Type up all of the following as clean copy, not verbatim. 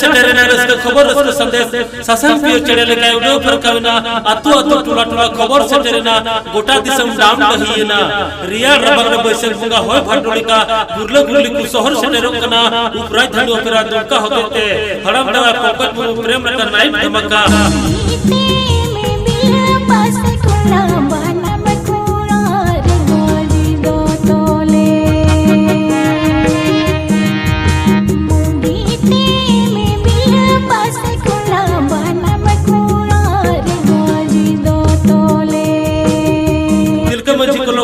सेटेरेना rusk खबर rusk संदेश सासान पियो चढ़े लेके उडो फरकावना अतु अतु टुला टुला खबर सेटेरेना गोटा दिसम दाम दहियना रिया रबग बैसक मुगा होय भाटोलिका गुरले गुरली कु शहर सेटेरो कना उपराय धनु ओपेरा दुका होते हड़म दवा पंकज मुरु प्रेम रता नाइट धमाका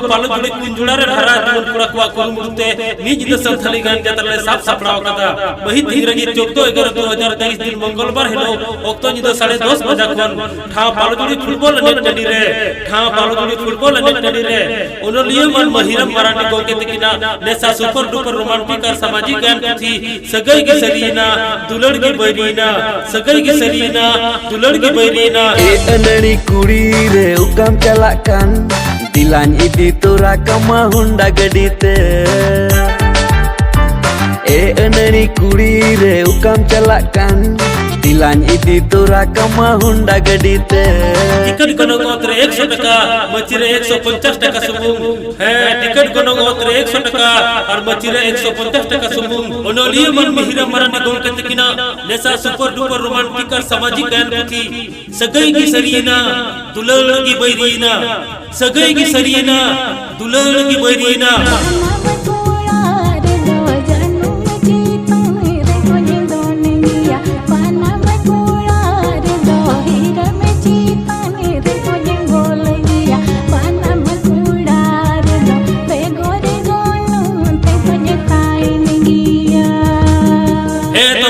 पालो जुड़ी कुंजुड़ा रे हरा जुन कुड़ा कुआ कुरुमुते निज द संथाली गान जतले साफ साफड़ाव कदा वही तिंगरगी 14/11/2023 दिन मंगलवार हेलो ओक्तो निदो 10:30 बजे खन ठा पालो जुड़ी फुटबॉल नेट टडी रे ठा पालो जुड़ी फुटबॉल नेट टडी रे ओनलियो मन महिरम मराठी गोके तकिना नेसा सुपर डुपर रोमांटिक और सामाजिक गान थी सगई की सरीना दुलड़ की बैरीना सगई की सरीना दुलड़ की बैरीना ए अनड़ी कुड़ी रे उकम चलाkan दिलान इदी तोरा कमा हुंडा गडीते ए अनड़ी कुड़ी रे उकम चलाkan दिलान इदी तोरा कमा हुंडा गडीते टिकट कोनो गोत्र 100 टका मचिरे 150 टका सुमुंग है टिकट कोनो गोत्र 100 टका और मचिरे 150 टका सुमुंग ओनोलियो मन मिहिरा मरानी गोल के तकिना नेसा सुपर डुपर रोमांटिक और सामाजिक गान थी सगई की सरीना दुलड़ की बैरीना सगई की सरीना दुलड़ की बैरीना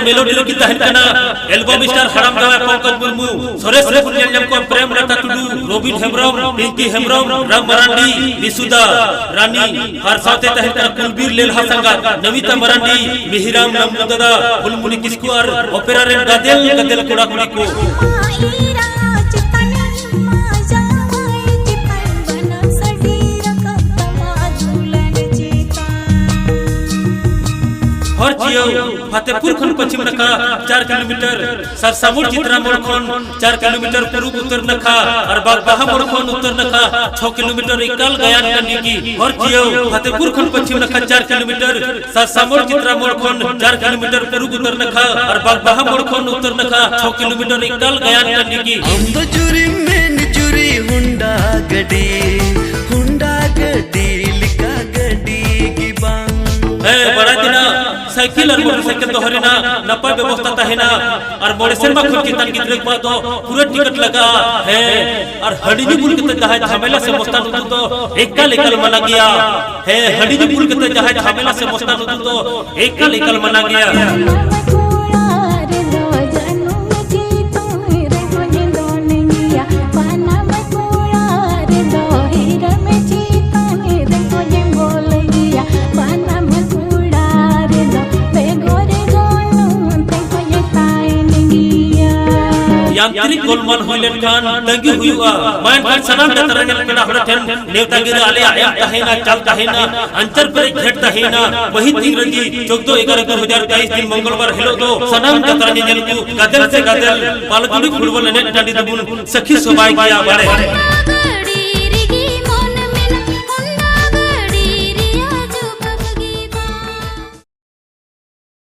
मेलोडी की तहन कना एल्बम स्टार हराम दवा पंकज मुर्मू सुरेश पुनियल जमको प्रेम रता टुडू रोबिन हेम्ब्रम पिंकी हेम्ब्रम राम मरांडी विसुदा रानी हर साथे तहन कना कुलबीर लेलहा संगा नमिता मरांडी मिहिराम नमददा बुलबुली किस्कुआर ओपेरा रे गदेल गदेल कुड़ा कुड़ी को हर जियो फतेहपुर खन पश्चिम नखा 4 किलोमीटर सरसामुर चित्रा मोड़ खन 4 किलोमीटर पूर्व उत्तर नखा और बागबाहा मोड़ खन उत्तर नखा 6 किलोमीटर इकाल गयान करने की हर जियो फतेहपुर खन पश्चिम नखा 4 किलोमीटर सरसामुर चित्रा मोड़ खन 4 किलोमीटर पूर्व उत्तर नखा और बागबाहा मोड़ खन उत्तर नखा 6 किलोमीटर इकाल गयान करने की हम तो चुरी में चुरी हुंडा गडी लिखा गडी की बांग है बड़ा दिना साइकिल और मोटरसाइकिल तो हरेना नपा व्यवस्था तहेना और मोड़े शर्मा खुद की तन गिद्रे को तो पूरा टिकट लगा है और हडीनी पुल के तहत झमेला से मस्तान तो एकल एकल मना गया है हडीनी पुल के तहत झमेला से मस्तान तो एकल एकल मना गया यांत्रिक गोलमाल होइलेन खान तंगी हुआ माइन खान सनाम दतरंगल पेड़ा हड़ ठेन नेवतागिरी आले आया तहेना चल तहेना अंतर पर घेट तहेना वही तिंगरगी 14/11/2023 दिन मंगलवार हेलो दो सनाम दतरंगल को गदल से गदल पालतुड़ी फुटबॉल नेट टांडी दबुन सखी सोबाई किया बारे